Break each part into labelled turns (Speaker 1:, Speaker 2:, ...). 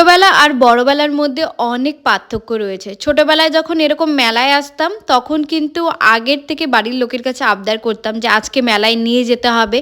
Speaker 1: ছোটবেলা আর বড়বেলার মধ্যে অনেক পার্থক্য রয়েছে। ছোটবেলায় যখন এরকম মেলায় আসতাম তখন কিন্তু আগের থেকে বাড়ির লোকের কাছে আবদার করতাম যে আজকে মেলায় নিয়ে যেতে হবে।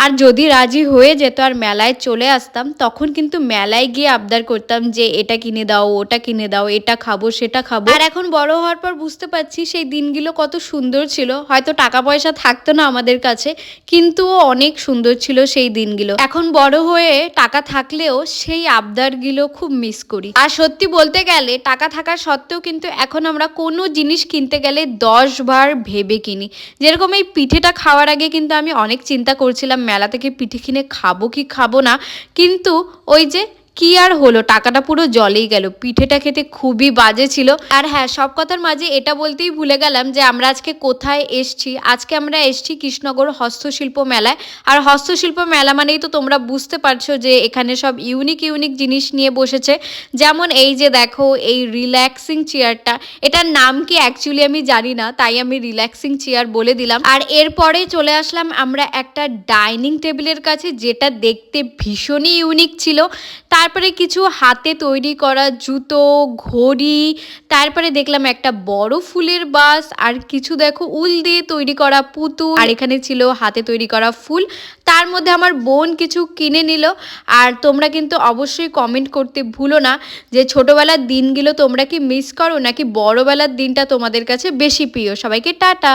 Speaker 1: আর যদি রাজি হয়ে যেত আর মেলায় চলে আসতাম তখন কিন্তু মেলায় গিয়ে আবদার করতাম যে এটা কিনে দাও, ওটা কিনে দাও, এটা খাবো, সেটা খাবো। আর এখন বড় হওয়ার পর বুঝতে পারছি সেই দিনগুলো কত সুন্দর ছিল। হয়তো টাকা পয়সা থাকতো না আমাদের কাছে, কিন্তু অনেক সুন্দর ছিল সেই দিনগুলো। এখন বড় হয়ে টাকা থাকলেও সেই আবদারগুলো খুব মিস করি। আর সত্যি বলতে গেলে টাকা থাকা সত্ত্বেও কিন্তু এখন আমরা কোনো জিনিস কিনতে গেলে 10 বার ভেবে কিনি। যেরকম এই পিঠেটা খাওয়ার আগে কিন্তু আমি অনেক চিন্তা করছিলাম মেলা থেকে পিঠে কিনে খাবো কি খাবো না, কিন্তু ওই যে কি আর হলো, টাকাটা পুরো জলেই গেল। পিঠেটা খেতে খুবই বাজে ছিল। আর হ্যাঁ, সব কথার মাঝে এটা বলতেই ভুলে গেলাম যে আমরা আজকে কোথায় এসছি। আজকে আমরা এসছি কৃষ্ণনগর হস্তশিল্প মেলায়। আর হস্তশিল্প মেলা মানেই তো তোমরা বুঝতে পারছো যে এখানে সব ইউনিক ইউনিক জিনিস নিয়ে বসেছে। যেমন এই যে দেখো এই রিল্যাক্সিং চেয়ারটা, এটার নাম কি অ্যাকচুয়ালি আমি জানি না, তাই আমি রিল্যাক্সিং চেয়ার বলে দিলাম। আর এরপরে চলে আসলাম আমরা একটা ডাইনিং টেবিলের কাছে, যেটা দেখতে ভীষণই ইউনিক ছিল। তারপরে কিছু হাতে তৈরি করা জুতো, ঘড়ি, তারপরে দেখলাম একটা বড় ফুলের বাস, আর কিছু দেখো উল দিয়ে তৈরি করা পুতুল, আর এখানে ছিল হাতে তৈরি করা ফুল। তার মধ্যে আমার বোন কিছু কিনে নিল। আর তোমরা কিন্তু অবশ্যই কমেন্ট করতে ভুলো না যে ছোটবেলার দিনগুলো তোমরা কি মিস করো নাকি বড়বেলার দিনটা তোমাদের কাছে বেশি প্রিয়। সবাইকে টাটা।